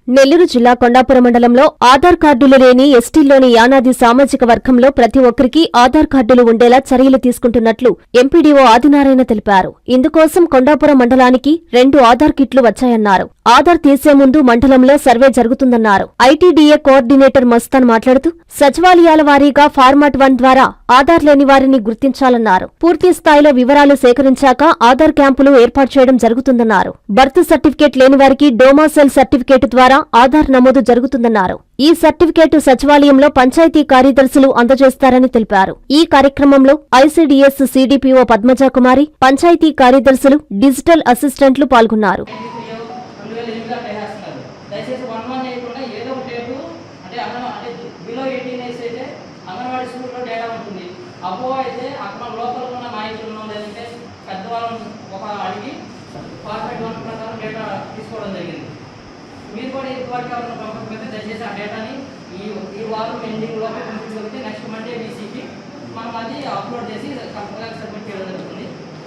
నెల్లూరు జిల్లా కొండాపురం మండలంలో ఆధార్ కార్డులు లేని ఎస్టీల్లోని యానాది సామాజిక వర్గంలో ప్రతి ఒక్కరికి ఆధార్ కార్డులు ఉండేలా చర్యలు తీసుకుంటున్నట్లు ఎంపీడీఓ ఆదినారాయణ తెలిపారు. ఇందుకోసం కొండాపురం మండలానికి 2 ఆధార్ కిట్లు వచ్చాయన్నారు. ఆధార్ తీసే ముందు మండలంలో సర్వే జరుగుతుందన్నారు. ఐటీడీఏ కోఆర్డినేటర్ మస్తాన్ మాట్లాడుతూ సచివాలయాల వారీగా ఫార్మాట్ 1 ద్వారా ఆధార్ లేని వారిని గుర్తించాలన్నారు. పూర్తి స్థాయిలో వివరాలు సేకరించాక ఆధార్ క్యాంపులు ఏర్పాటు చేయడం జరుగుతుందన్నారు. బర్త్ సర్టిఫికేట్ లేని వారికి డోమాసెల్ సర్టిఫికేట్ ద్వారా ఆధార్ నమోదు జరుగుతుందన్నారు. ఈ సర్టిఫికేటు సచివాలయంలో పంచాయతీ కార్యదర్శులు అందజేస్తారని తెలిపారు. ఈ కార్యక్రమంలో ఐసీడీఎస్ సీడీపీఓ పద్మజాకుమారి, పంచాయతీ కార్యదర్శులు, డిజిటల్ అసిస్టెంట్లు పాల్గొన్నారు. మీరు కూడా ఇంతవరకు ఎవరైనా పంపకపోతే దయచేసి ఆ డేటాని ఈ వారం ఎండింగ్ లోపల పంపించగలిగితే నెక్స్ట్ మండే వీసీకి మనం అది అప్లోడ్ చేసి కంపల్సరీగా సబ్మిట్ చేయడం జరుగుతుంది.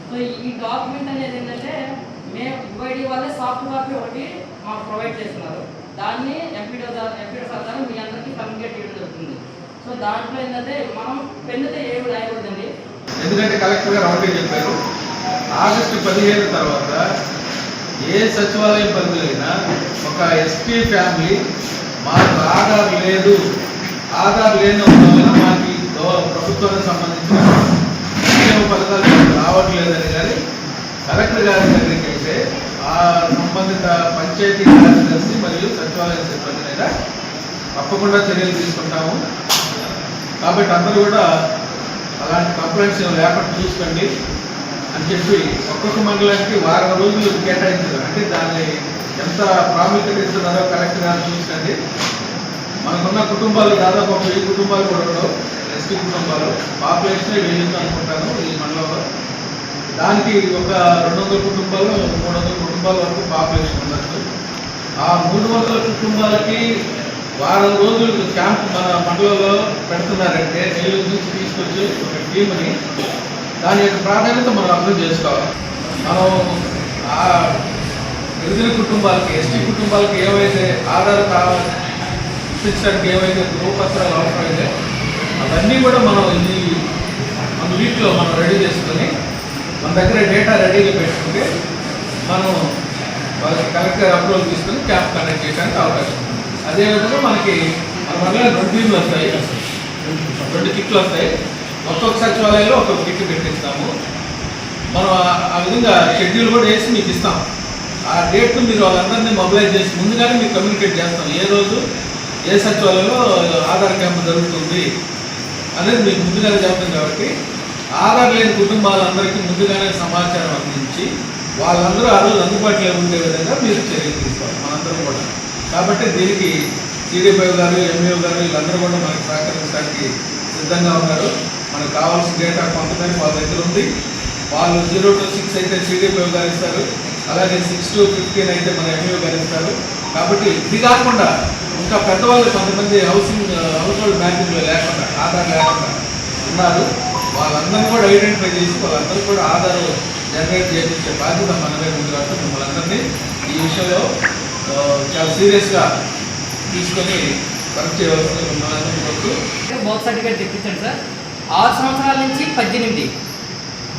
సో ఈ డాక్యుమెంట్ అనేది ఏంటంటే మేము యుఐడి వాళ్ళే సాఫ్ట్ కాపీ ఒకటి మాకు ప్రొవైడ్ చేస్తున్నారు. దాన్ని ఎంపీడీ సార్ ద్వారా మీ అందరికీ కమ్యూనికేట్ చేయడం జరుగుతుంది. సో దాంట్లో ఏంటంటే మనం పెన్నుతో ఏమి రాయకూడదండి. ఎందుకంటే కలెక్టర్ గారు ఒకటే చెప్పారు, ఆగస్టు 15 తర్వాత ఏ సచివాలయం పరిధిలో ఒక ఎస్టీ ఫ్యామిలీ మాకు ఆధార్ లేదు, ఆధార్ లేని వల్ల మాకు ప్రభుత్వానికి సంబంధించిన సంక్షేమ పథకాలు రావట్లేదని కానీ కలెక్టర్ గారి దగ్గరికి అయితే ఆ సంబంధిత పంచాయతీ కార్యదర్శి మరియు సచివాలయ సిబ్బంది మీద తప్పకుండా చర్యలు తీసుకుంటాము. కాబట్టి అందరూ కూడా అలాంటి కంప్లైంట్స్ లేకుండా చూసుకోండి అని చెప్పి ఒక్కొక్క మండలానికి వారం రోజులు కేటాయించారు. అంటే దాన్ని ఎంత ప్రాముఖ్యత ఇస్తున్నారో కలెక్టర్ గారు చూసుకోండి. మనకున్న కుటుంబాలు దాదాపు 1000 కుటుంబాలు కూడా ఉండవు, ఎస్టీ కుటుంబాలు. పాపులేషన్ 1000 అనుకుంటాను ఈ మండలంలో. దానికి ఒక 200 కుటుంబాలు 300 కుటుంబాల వరకు పాపులేషన్ ఉండొచ్చు. ఆ 300 కుటుంబాలకి వారం రోజులు క్యాంప్ మన మండలంలో పెడుతున్నారంటే నెల్లూరు నుంచి తీసుకొచ్చి ఒక టీంని దాని యొక్క ప్రాధాన్యత మనం అర్థం చేసుకోవాలి. మనం ఆ గిరిజన కుటుంబాలకి, ఎస్టీ కుటుంబాలకి ఏవైతే ఆధార్ ఇప్పించడానికి ఏవైతే ధృవపత్రాలు అవసరమైతే అవన్నీ కూడా మనం మన వీటిలో మనం రెడీ చేసుకొని మన దగ్గర డేటా రెడీగా పెట్టుకుంటే మనం వాళ్ళకి కలెక్టర్ అప్రూవల్ తీసుకొని క్యాంప్ కండక్ట్ చేయడానికి అవకాశం ఉంది. అదేవిధంగా మనకి మన వల్ల 2 టీంలు వస్తాయి, 2 కిట్లు వస్తాయి. ఒక్కొక్క సచివాలయంలో ఒక్కొక్క కిట్ పెట్టిస్తాము. మనం ఆ విధంగా షెడ్యూల్ కూడా వేసి మీకు ఇస్తాం. ఆ డేట్ మీరు వాళ్ళందరినీ మొబిలైజ్ చేసి ముందుగానే మీకు కమ్యూనికేట్ చేస్తాం. ఏ రోజు ఏ సచివాలయంలో ఆధార్ క్యాంప్ జరుగుతుంది అనేది మీకు ముందుగానే చెప్తాం. కాబట్టి ఆధార్ లేని కుటుంబాలందరికీ ముందుగానే సమాచారం అందించి వాళ్ళందరూ ఆ రోజు అందుబాటులో ఉండే విధంగా మీరు చర్యలు తీసుకోవాలి మనందరం కూడా. కాబట్టి దీనికి సిడిపిఓ గారు, ఎంఈఓ గారు వీళ్ళందరూ కూడా మనకి సహకరించడానికి సిద్ధంగా ఉన్నారు. మనకు కావాల్సిన డేటా కొంతమంది వాళ్ళ దగ్గర ఉంది. వాళ్ళు 0 to 6 అయితే సిడిపిఓ గారు ఇస్తారు, అలాగే 6 to 15 అయితే మన ఎంఈఓ గారు ఇస్తారు. కాబట్టి ఇది కాకుండా ఇంకా పెద్దవాళ్ళు కొంతమంది హౌస్ హోల్డ్ మ్యాపింగ్లో లేకుండా ఆధార్ లేకుండా ఉన్నారు. వాళ్ళందరూ కూడా ఐడెంటిఫై చేసి వాళ్ళందరూ కూడా ఆధార్ జనరేట్ చేయించే బాధ్యత మన మీద ఉంది. కాబట్టి మిమ్మల్ని అందరినీ ఈ విషయంలో చాలా సీరియస్గా తీసుకొని వర్క్ చేయవలసిన మిమ్మల్ని బర్త్ సర్టిఫికేట్ తెప్పించండి సార్. 6 సంవత్సరాల నుంచి 18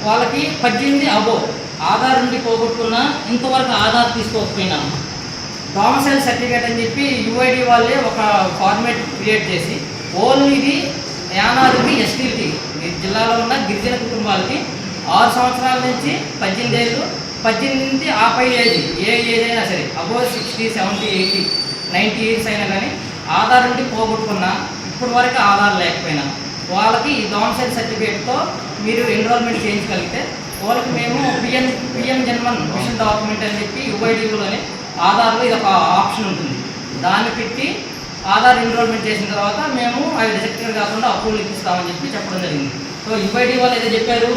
వాళ్ళకి 18 అబోవ్ ఆధార్ నుండి పోగొట్టుకున్నా ఇంతవరకు ఆధార్ తీసుకోకపోయినా డొమిసైల్ సర్టిఫికేట్ అని చెప్పి యుఐడి వాళ్ళే ఒక ఫార్మేట్ క్రియేట్ చేసి ఓన్లీ ఇది యానాదికి, ఎస్టీలకి, జిల్లాలో ఉన్న గిరిజన కుటుంబాలకి 6 సంవత్సరాల నుంచి 18 ఏళ్ళు, 18 నుంచి ఆపై ఏజ్ ఏ ఏజ్ అయినా సరే అబోవ్ 60, 70, 80, 90 ఇయర్స్ అయినా కానీ ఆధార్ నుండి పోగొట్టుకున్నా ఇప్పటి వరకు ఆధార్ లేకపోయినా వాళ్ళకి ఈ డొమిసైల్ సర్టిఫికేట్తో మీరు ఎన్రోల్మెంట్ చేయించగలిగితే వాళ్ళకి మేము పిఎం జన్మన్ మిషన్ డాక్యుమెంట్ అని చెప్పి యుఐడిలోనే ఆధార్లో ఇది ఒక ఆప్షన్ ఉంటుంది. దాన్ని పెట్టి ఆధార్ ఎన్రోల్మెంట్ చేసిన తర్వాత మేము అవి రిజెక్టెడ్ కాకుండా అప్రూవల్ ఇప్పిస్తామని చెప్పి చెప్పడం జరిగింది. సో యుఐడి వాళ్ళు ఏదో చెప్పారు,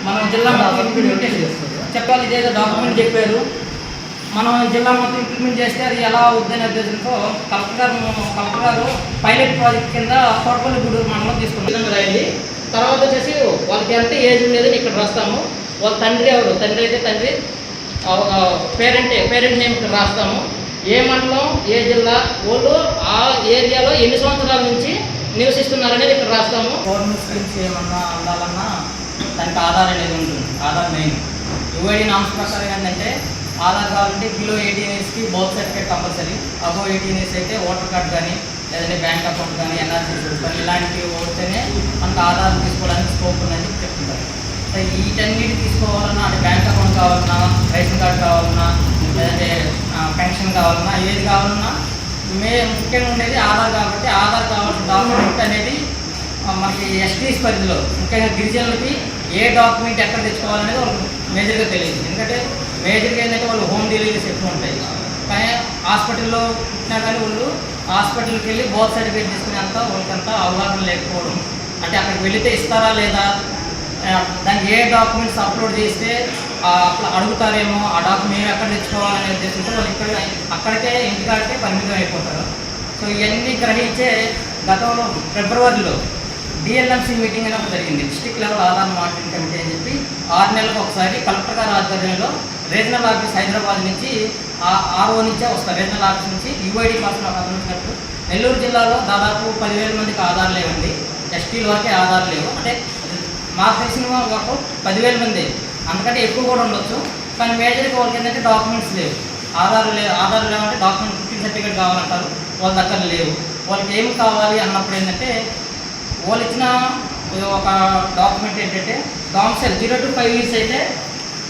మనం జిల్లా మొత్తం ఇంప్లిమెంటేషన్ చెప్పాలి, ఇదేదో డాక్యుమెంట్ చెప్పారు, మనం జిల్లా మొత్తం ఇంప్లిమెంట్ చేస్తే అది ఎలా అవుతుందనే ఉద్దేశంతో కలెక్టర్ గారు పైలట్ ప్రాజెక్ట్ కింద తోటపల్లిగూడూరు మండలం తీసుకుని రాయండి. తర్వాత వచ్చేసి వాళ్ళకి ఎంత ఏజ్ ఉండేదని ఇక్కడ రాస్తాము. వాళ్ళ తండ్రి ఎవరు, తండ్రి అయితే తండ్రి, పేరెంట్ నేమ్ ఇక్కడ రాస్తాము. ఏ మండలం, ఏ జిల్లా, వాళ్ళు ఆ ఏరియాలో ఎన్ని సంవత్సరాల నుంచి నివసిస్తున్నారనేది ఇక్కడ రాస్తాము. గవర్నమెంట్ స్కీమ్స్ ఏమన్నా అందాలన్నా దానికి ఆధార్ అనేది ఉంటుంది. ఆధార్ మెయిన్. యుఐడి నామ్స్ ప్రకారం ఏంటంటే ఆధార్ కావాలంటే బిలో 18 yearsకి birth certificate compulsory. Above 18 years అయితే ఓటర్ కార్డ్ కానీ లేదంటే బ్యాంక్ అకౌంట్ కానీ ఎన్ఆర్సీ కానీ ఇలాంటివి వస్తేనే మనకు ఆధార్ తీసుకోవడానికి స్కోప్ ఉందని చెప్తుంటారు. వీటన్నిటి తీసుకోవాలన్నా అంటే బ్యాంక్ అకౌంట్ కావాలన్నా, రేషన్ కార్డు కావాలన్నా, లేదంటే పెన్షన్ కావాలన్నా, ఏది కావాలన్నా ముఖ్యంగా ఉండేది ఆధార్. కాబట్టి ఆధార్ కావాల్సిన డాక్యుమెంట్ అనేది మనకి ఎస్టీస్ పరిధిలో ముఖ్యంగా గిరిజనులకి ఏ డాక్యుమెంట్ ఎక్కడ తెచ్చుకోవాలనేది వాళ్ళకి మేజర్గా తెలియదు. ఎందుకంటే మేజర్గా ఏంటంటే వాళ్ళు హోమ్ డెలివరీస్ ఎక్కువ ఉంటాయి. కానీ హాస్పిటల్లో పుట్టినా కానీ వాళ్ళు హాస్పిటల్కి వెళ్ళి బర్త్ సర్టిఫికేట్ తీసుకునేంత వాళ్ళకంతా అవగాహన లేకపోవడం. అంటే అక్కడికి వెళితే ఇస్తారా లేదా, దానికి ఏ డాక్యుమెంట్స్ అప్లోడ్ చేస్తే అట్లా అడుగుతారేమో, ఆ డాక్యుమెంట్ ఎక్కడ తెచ్చుకోవాలనే ఉద్దేశంతో వాళ్ళు అక్కడికే ఇంటికాడికే పరిమితం అయిపోతారు. సో ఇవన్నీ గ్రహించే గతంలో ఫిబ్రవరిలో డిఎల్ఎంసీ మీటింగ్ అనేది ఒకటి జరిగింది. District level Aadhaar monitoring committee అని చెప్పి 6 నెలలకు ఒకసారి కలెక్టర్ గారి ఆధ్వర్యంలో రీజనల్ ఆఫీస్ హైదరాబాద్ నుంచి ఆర్ఓ నుంచే వస్తారు. రీజనల్ ఆఫీస్ నుంచి యుఐడి కోసం వచ్చినట్టు నెల్లూరు జిల్లాలో దాదాపు 10,000 మందికి ఆధార్ లేవండి. ఎస్టీల వరకే ఆధార్ లేవు. అంటే మాకు తెలిసిన వరకు 10,000 మంది, అంతకంటే ఎక్కువ కూడా ఉండొచ్చు. కానీ మేజర్గా వాళ్ళకి ఏంటంటే డాక్యుమెంట్స్ లేవు. ఆధార్ లేవంటే డాక్యుమెంట్ పుట్టిన సర్టిఫికేట్ కావాలంటారు, వాళ్ళ దగ్గర లేవు. వాళ్ళకి ఏం కావాలి అన్నప్పుడు ఏంటంటే వాళ్ళు ఇచ్చిన ఒక డాక్యుమెంట్ ఏంటంటే డామ్సెల్ 0 to 5 years అయితే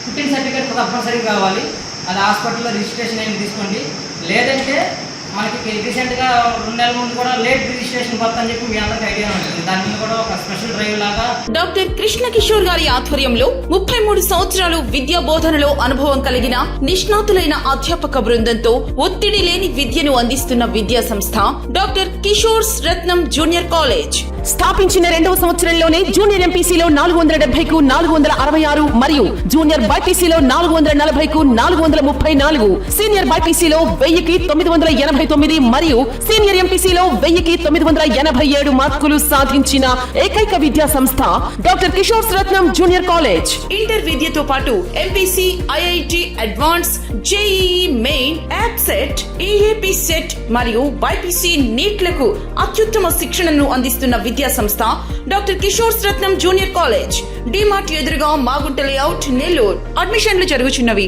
పుట్టిన సర్టిఫికేట్ తప్పనిసరిగా కావాలి. అది హాస్పిటల్లో రిజిస్ట్రేషన్ అయిన తీసుకోండి. లేదంటే మనకి రీసెంట్గా 2 నెలల ముందు కూడా లేట్ రిజిస్ట్రేషన్ బర్త్ అని చెప్పి మీ అందరికి ఐడియా ఉంటుంది. దాని మీద కూడా ఒక స్పెషల్ డ్రైవ్ లాగా డాక్టర్ కృష్ణ కిషోర్ గారి ఆధ్వర్యంలో 33 సంవత్సరాలు విద్యా బోధనలో అనుభవం కలిగిన నిష్ణాతులైన అధ్యాపక బృందంతో ఒత్తిడి లేని విద్యను అందిస్తున్న విద్యా సంస్థ డాక్టర్ కిషోర్స్ రత్నం జూనియర్ కాలేజ్. స్థాపించిన 2వ సంవత్సరంలోనే జూనియర్ ఎంపీసీలో 470కు 466 మరియు జూనియర్ బైపీసీలో 440కు 434, సీనియర్ బైపీసీలో 1000కి 989 మరియు సీనియర్ ఎంపీసీలో 1000కి 987 మార్కులు సాధించిన ఏకైక విద్యా సంస్థ డాక్టర్ కిషోర్స్ రత్నం జూనియర్ కాలేజ్. ఇంటర్ విద్యతో పాటు MPC, IIT advance, JEE main, యాప్సెట్, EAP set మరియు బైపీసీ నీట్లకు అత్యుత్తమ శిక్షణను అందిస్తున్న విద్యా సంస్థ డాక్టర్ కిషోర్స్ రత్నం జూనియర్ కాలేజ్. డిమార్ట్ ఎదురుగా మాగుంట లేఅవుట్, నెల్లూరు. అడ్మిషన్లు జరుగుచున్నవి.